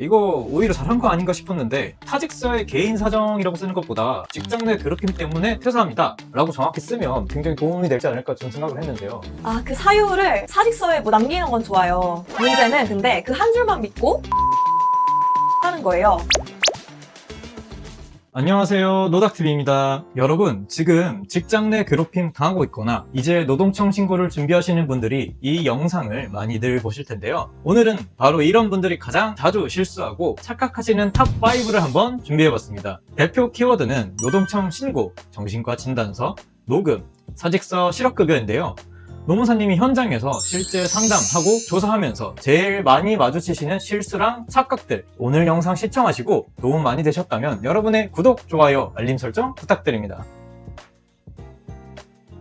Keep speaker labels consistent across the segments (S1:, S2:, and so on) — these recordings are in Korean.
S1: 이거 오히려 잘한 거 아닌가 싶었는데 타직서의 개인 사정이라고 쓰는 것보다 직장 내 괴롭힘 때문에 퇴사합니다 라고 정확히 쓰면 굉장히 도움이 되지 않을까 좀 생각을 했는데요.
S2: 그 사유를 사직서에 뭐 남기는 건 좋아요. 문제는 근데 그 한 줄만 믿고 하는 거예요.
S1: 안녕하세요, 노닥TV입니다. 여러분, 지금 직장 내 괴롭힘 당하고 있거나 이제 노동청 신고를 준비하시는 분들이 이 영상을 많이들 보실 텐데요. 오늘은 바로 이런 분들이 가장 자주 실수하고 착각하시는 탑5를 한번 준비해봤습니다. 대표 키워드는 노동청 신고, 정신과 진단서, 녹음, 사직서 실업급여인데요. 노무사님이 현장에서 실제 상담하고 조사하면서 제일 많이 마주치시는 실수랑 착각들, 오늘 영상 시청하시고 도움 많이 되셨다면 여러분의 구독, 좋아요, 알림 설정 부탁드립니다.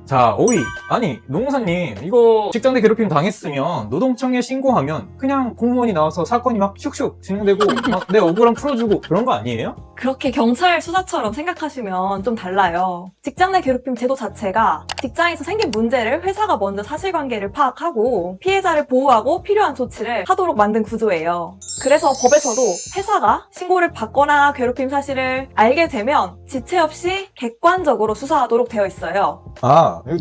S1: 자, 5위. 아니, 노무사님, 이거 직장 내 괴롭힘 당했으면 노동청에 신고하면 그냥 공무원이 나와서 사건이 막 슉슉 진행되고 막 내 억울함 풀어주고 그런 거 아니에요?
S2: 그렇게 경찰 수사처럼 생각하시면 좀 달라요. 직장 내 괴롭힘 제도 자체가 직장에서 생긴 문제를 회사가 먼저 사실관계를 파악하고 피해자를 보호하고 필요한 조치를 하도록 만든 구조예요. 그래서 법에서도 회사가 신고를 받거나 괴롭힘 사실을 알게 되면 지체 없이 객관적으로 수사하도록 되어 있어요.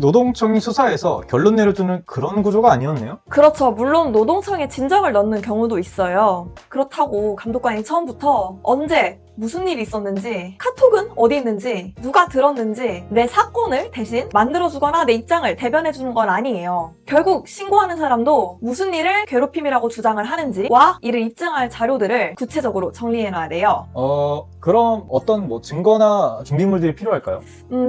S1: 노동청이 수사해서 결론 내려주는 그런 구조가 아니었네요?
S2: 그렇죠. 물론 노동청에 진정을 넣는 경우도 있어요. 그렇다고 감독관이 처음부터 언제 무슨 일이 있었는지, 카톡은 어디 있는지, 누가 들었는지 내 사건을 대신 만들어주거나 내 입장을 대변해주는 건 아니에요. 결국 신고하는 사람도 무슨 일을 괴롭힘이라고 주장을 하는지와 이를 입증할 자료들을 구체적으로 정리해놔야 돼요.
S1: 그럼 어떤 증거나 준비물들이 필요할까요?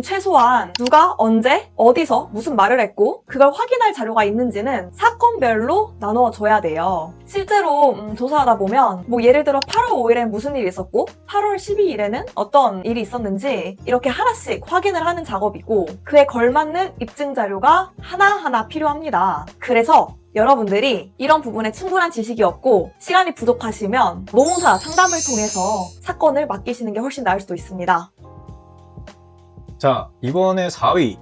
S2: 최소한 누가 언제 어디서 무슨 말을 했고 그걸 확인할 자료가 있는지는 사건별로 나누어줘야 돼요. 실제로 조사하다 보면 예를 들어 8월 5일엔 무슨 일이 있었고 8월 12일에는 어떤 일이 있었는지 이렇게 하나씩 확인을 하는 작업이고 그에 걸맞는 입증 자료가 하나하나 필요합니다. 그래서 여러분들이 이런 부분에 충분한 지식이 없고 시간이 부족하시면 노무사 상담을 통해서 사건을 맡기시는 게 훨씬 나을 수도 있습니다.
S1: 자, 이번에 4위.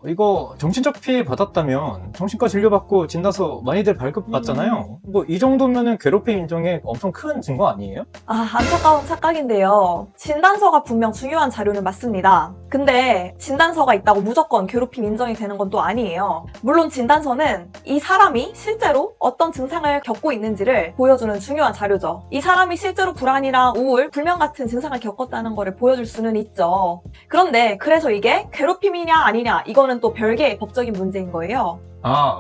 S1: 이거 정신적 피해 받았다면 정신과 진료받고 진단서 많이들 발급받잖아요. 이 정도면은 괴롭힘 인정에 엄청 큰 증거 아니에요?
S2: 안타까운 착각인데요. 진단서가 분명 중요한 자료는 맞습니다. 근데 진단서가 있다고 무조건 괴롭힘 인정이 되는 건 또 아니에요. 물론 진단서는 이 사람이 실제로 어떤 증상을 겪고 있는지를 보여주는 중요한 자료죠. 이 사람이 실제로 불안이랑 우울, 불면 같은 증상을 겪었다는 거를 보여줄 수는 있죠. 그런데 그래서 이게 괴롭힘이냐 아니냐 이거는 또 별개의 법적인 문제인 거예요.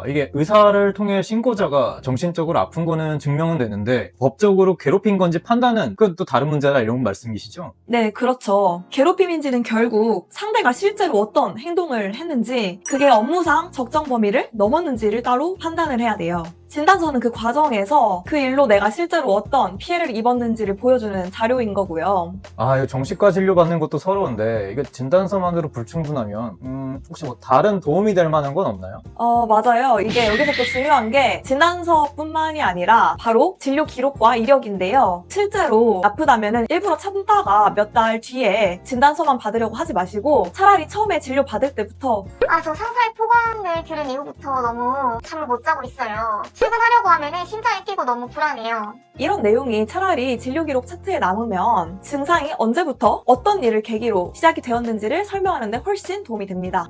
S1: 이게 의사를 통해 신고자가 정신적으로 아픈 거는 증명은 되는데 법적으로 괴롭힌 건지 판단은 그건 또 다른 문제다 이런 말씀이시죠?
S2: 네, 그렇죠. 괴롭힘인지는 결국 상대가 실제로 어떤 행동을 했는지 그게 업무상 적정 범위를 넘었는지를 따로 판단을 해야 돼요. 진단서는 그 과정에서 그 일로 내가 실제로 어떤 피해를 입었는지를 보여주는 자료인 거고요.
S1: 이거 정신과 진료받는 것도 서러운데 이게 진단서만으로 불충분하면 혹시 다른 도움이 될 만한 건 없나요?
S2: 맞아요. 이게 여기서 또 중요한 게 진단서뿐만이 아니라 바로 진료 기록과 이력인데요. 실제로 아프다면은 일부러 참다가 몇 달 뒤에 진단서만 받으려고 하지 마시고 차라리 처음에 진료 받을 때부터
S3: 저 상사의 포감을 들은 이후부터 너무 잠을 못 자고 있어요. 출근하려고 하면은 심장이 뛰고 너무 불안해요.
S2: 이런 내용이 차라리 진료 기록 차트에 남으면 증상이 언제부터 어떤 일을 계기로 시작이 되었는지를 설명하는 데 훨씬 도움이 됩니다.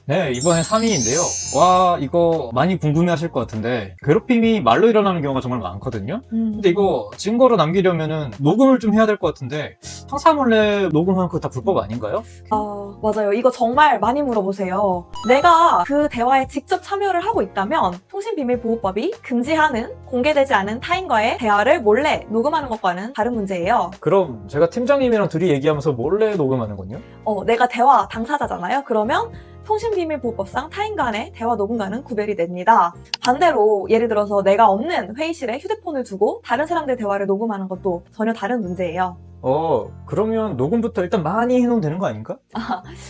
S1: 네, 이번에 3위인데요. 이거 많이 궁금해하실 것 같은데 괴롭힘이 말로 일어나는 경우가 정말 많거든요. 근데 이거 증거로 남기려면은 녹음을 좀 해야 될 것 같은데 상사 몰래 녹음하면 그거 다 불법 아닌가요?
S2: 맞아요. 이거 정말 많이 물어보세요. 내가 그 대화에 직접 참여를 하고 있다면 통신비밀보호법이 금지하는 공개되지 않은 타인과의 대화를 몰래 녹음하는 것과는 다른 문제예요.
S1: 그럼 제가 팀장님이랑 둘이 얘기하면서 몰래 녹음하는군요?
S2: 내가 대화 당사자잖아요. 그러면 통신비밀보호법상 타인 간의 대화 녹음과는 구별이 됩니다. 반대로 예를 들어서 내가 없는 회의실에 휴대폰을 두고 다른 사람들 대화를 녹음하는 것도 전혀 다른 문제예요.
S1: 그러면 녹음부터 일단 많이 해놓으면 되는 거 아닌가?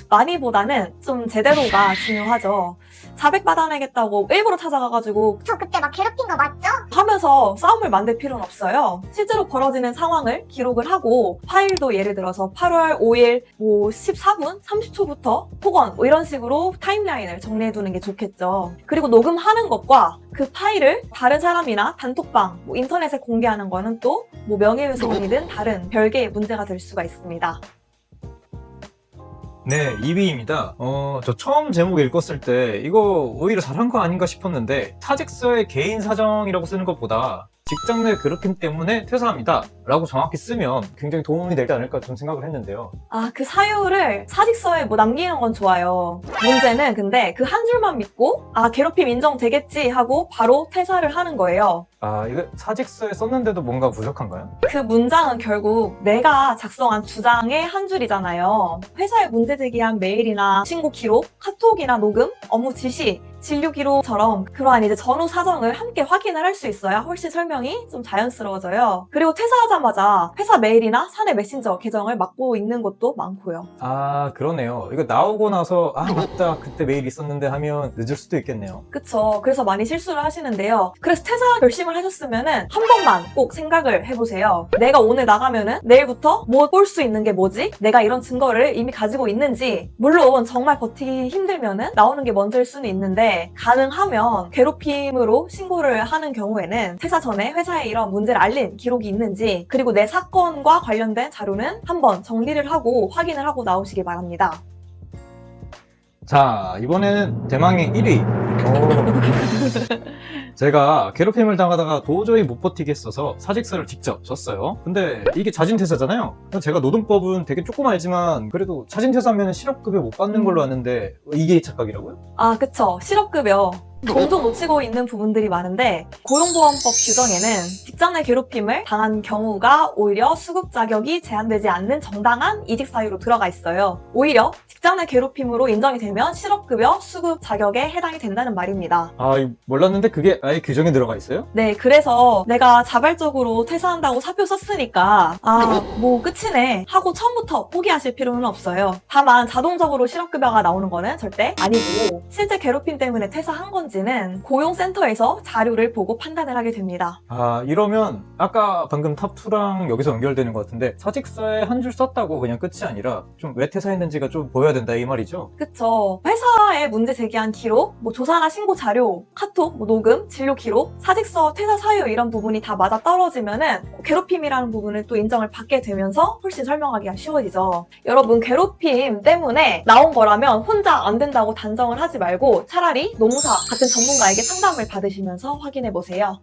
S2: 많이보다는 좀 제대로가 중요하죠. 자백 받아내겠다고 일부러 찾아가가지고
S3: 저 그때 막 괴롭힌 거 맞죠?
S2: 하면서 싸움을 만들 필요는 없어요. 실제로 벌어지는 상황을 기록을 하고 파일도 예를 들어서 8월 5일 뭐 14분 30초부터 혹은 뭐 이런 식으로 타임라인을 정리해두는 게 좋겠죠. 그리고 녹음하는 것과 그 파일을 다른 사람이나 단톡방, 뭐 인터넷에 공개하는 거는 또 뭐 명예훼손이든 다른 별개의 문제가 될 수가 있습니다.
S1: 네, 2위입니다. 저 처음 제목 읽었을 때 이거 오히려 잘한 거 아닌가 싶었는데 사직서에 개인 사정이라고 쓰는 것보다 직장 내 괴롭힘 때문에 퇴사합니다 라고 정확히 쓰면 굉장히 도움이 되지 않을까 좀 생각을 했는데요.
S2: 그 사유를 사직서에 뭐 남기는 건 좋아요. 문제는 근데 그 한 줄만 믿고 괴롭힘 인정되겠지 하고 바로 퇴사를 하는 거예요.
S1: 이거 사직서에 썼는데도 뭔가 부족한가요?
S2: 그 문장은 결국 내가 작성한 주장의 한 줄이잖아요. 회사에 문제 제기한 메일이나 신고 기록, 카톡이나 녹음, 업무 지시, 진료 기록처럼 그러한 이제 전후 사정을 함께 확인을 할 수 있어야 훨씬 설명이 좀 자연스러워져요. 그리고 퇴사하자마자 회사 메일이나 사내 메신저 계정을 막고 있는 것도 많고요.
S1: 그러네요. 이거 나오고 나서 맞다 그때 메일 있었는데 하면 늦을 수도 있겠네요.
S2: 그쵸. 그래서 많이 실수를 하시는데요. 그래서 퇴사 결심을 하셨으면은 한 번만 꼭 생각을 해보세요. 내가 오늘 나가면은 내일부터 못 볼 수 있는 게 뭐지? 내가 이런 증거를 이미 가지고 있는지. 물론 정말 버티기 힘들면은 나오는 게 먼저일 수는 있는데 가능하면 괴롭힘으로 신고를 하는 경우에는 퇴사 전에 회사에 이런 문제를 알린 기록이 있는지 그리고 내 사건과 관련된 자료는 한번 정리를 하고 확인을 하고 나오시기 바랍니다.
S1: 자, 이번에는 대망의 1위. 제가 괴롭힘을 당하다가 도저히 못 버티겠어서 사직서를 직접 썼어요. 근데 이게 자진퇴사잖아요. 제가 노동법은 되게 조금 알지만 그래도 자진퇴사하면 실업급여 못 받는 걸로 아는데 이게 착각이라고요?
S2: 그쵸. 실업급여. 종종 놓치고 있는 부분들이 많은데 고용보험법 규정에는 직장 내 괴롭힘을 당한 경우가 오히려 수급 자격이 제한되지 않는 정당한 이직 사유로 들어가 있어요. 오히려 직장 내 괴롭힘으로 인정이 되면 실업급여 수급 자격에 해당이 된다는 말입니다.
S1: 몰랐는데 그게 아예 규정에 들어가 있어요?
S2: 네, 그래서 내가 자발적으로 퇴사한다고 사표 썼으니까 뭐 끝이네 하고 처음부터 포기하실 필요는 없어요. 다만 자동적으로 실업급여가 나오는 거는 절대 아니고 실제 괴롭힘 때문에 퇴사한 건지는 고용센터에서 자료를 보고 판단을 하게 됩니다.
S1: 이러면 아까 방금 탑2랑 여기서 연결되는 것 같은데 사직서에 한 줄 썼다고 그냥 끝이 아니라 좀 왜 퇴사했는지가 좀 보여야 된다 이 말이죠?
S2: 그쵸. 회사에 문제 제기한 기록, 뭐 조사나 신고 자료, 카톡, 뭐 녹음, 진료 기록, 사직서, 퇴사 사유 이런 부분이 다 맞아 떨어지면은 괴롭힘이라는 부분을 또 인정을 받게 되면서 훨씬 설명하기가 쉬워지죠. 여러분 괴롭힘 때문에 나온 거라면 혼자 안 된다고 단정을 하지 말고 차라리 노무사 같은 전문가에게 상담을 받으시면서 확인해보세요.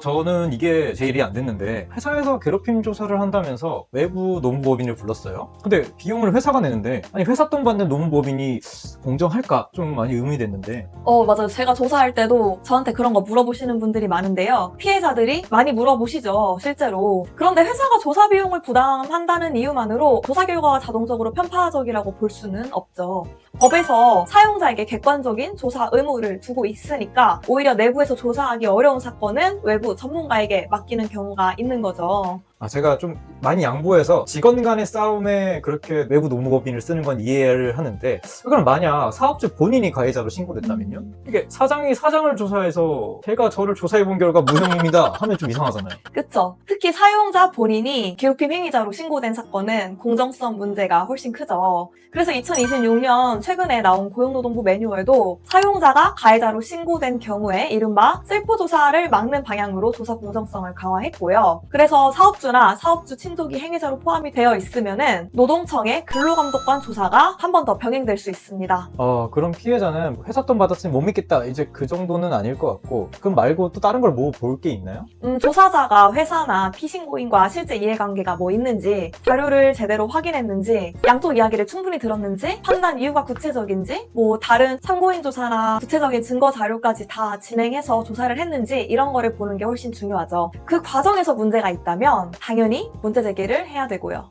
S1: 저는 이게 제 일이 안 됐는데 회사에서 괴롭힘 조사를 한다면서 외부 노무법인을 불렀어요. 근데 비용을 회사가 내는데 회사 돈 받는 노무법인이 공정할까? 좀 많이 의문이됐는데
S2: 맞아요. 제가 조사할 때도 저한테 그런 거 물어보시는 분들이 많은데요. 피해자들이 많이 물어보시죠, 실제로. 그런데 회사가 조사 비용을 부담한다는 이유만으로 조사 결과가 자동적으로 편파적이라고 볼 수는 없죠. 법에서 사용자에게 객관적인 조사 의무를 두고 있으니까 오히려 내부에서 조사하기 어려운 사건은 외부 전문가에게 맡기는 경우가 있는 거죠.
S1: 제가 좀 많이 양보해서 직원 간의 싸움에 그렇게 외부 노무법인을 쓰는 건 이해를 하는데 그럼 만약 사업주 본인이 가해자로 신고됐다면요? 이게 사장이 사장을 조사해서 제가 저를 조사해본 결과 무혐의입니다 하면 좀 이상하잖아요.
S2: 그쵸. 특히 사용자 본인이 괴롭힘 행위자로 신고된 사건은 공정성 문제가 훨씬 크죠. 그래서 2026년 최근에 나온 고용노동부 매뉴얼도 사용자가 가해자로 신고된 경우에 이른바 셀프 조사를 막는 방향으로 조사 공정성을 강화했고요. 그래서 사업주나 사업주 친족이 행위자로 포함이 되어 있으면은 노동청의 근로감독관 조사가 한 번 더 병행될 수 있습니다.
S1: 그럼 피해자는 회사 돈 받았으니 못 믿겠다 이제 그 정도는 아닐 것 같고 그럼 말고 또 다른 걸 뭐 볼 게 있나요?
S2: 조사자가 회사나 피신고인과 실제 이해관계가 뭐 있는지 자료를 제대로 확인했는지 양쪽 이야기를 충분히 들었는지 판단 이유가 구체적인지 뭐 다른 참고인 조사나 구체적인 증거 자료까지 다 진행해서 조사를 했는지 이런 거를 보는 게 훨씬 중요하죠. 그 과정에서 문제가 있다면 당연히 문제 제기를 해야 되고요.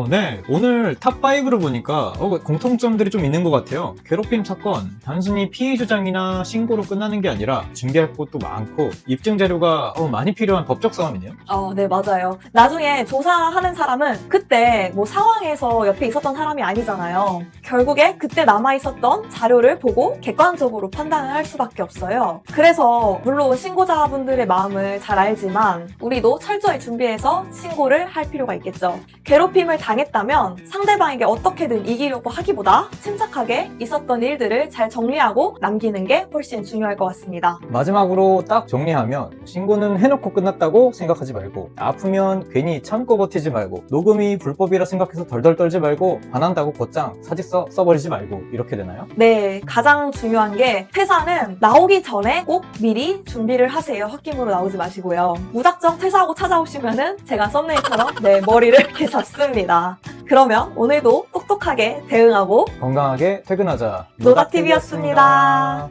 S1: 네. 오늘 탑5를 보니까 공통점들이 좀 있는 것 같아요. 괴롭힘 사건, 단순히 피해 주장이나 신고로 끝나는 게 아니라 준비할 것도 많고 입증 자료가 많이 필요한 법적 싸움이네요.
S2: 네, 맞아요. 나중에 조사하는 사람은 그때 뭐 상황에서 옆에 있었던 사람이 아니잖아요. 결국에 그때 남아있었던 자료를 보고 객관적으로 판단을 할 수밖에 없어요. 그래서 물론 신고자분들의 마음을 잘 알지만 우리도 철저히 준비해서 신고를 할 필요가 있겠죠. 괴롭힘을 당했다면 상대방에게 어떻게든 이기려고 하기보다 침착하게 있었던 일들을 잘 정리하고 남기는 게 훨씬 중요할 것 같습니다.
S1: 마지막으로 딱 정리하면 신고는 해놓고 끝났다고 생각하지 말고 아프면 괜히 참고 버티지 말고 녹음이 불법이라 생각해서 덜덜 떨지 말고 반한다고 곧장 사직서 써버리지 말고 이렇게 되나요?
S2: 네, 가장 중요한 게 퇴사는 나오기 전에 꼭 미리 준비를 하세요. 홧김으로 나오지 마시고요. 무작정 퇴사하고 찾아오시면은 제가 썸네일처럼 머리를 이렇게 잡습니다. 그러면 오늘도 똑똑하게 대응하고
S1: 건강하게 퇴근하자.
S2: 노다TV였습니다.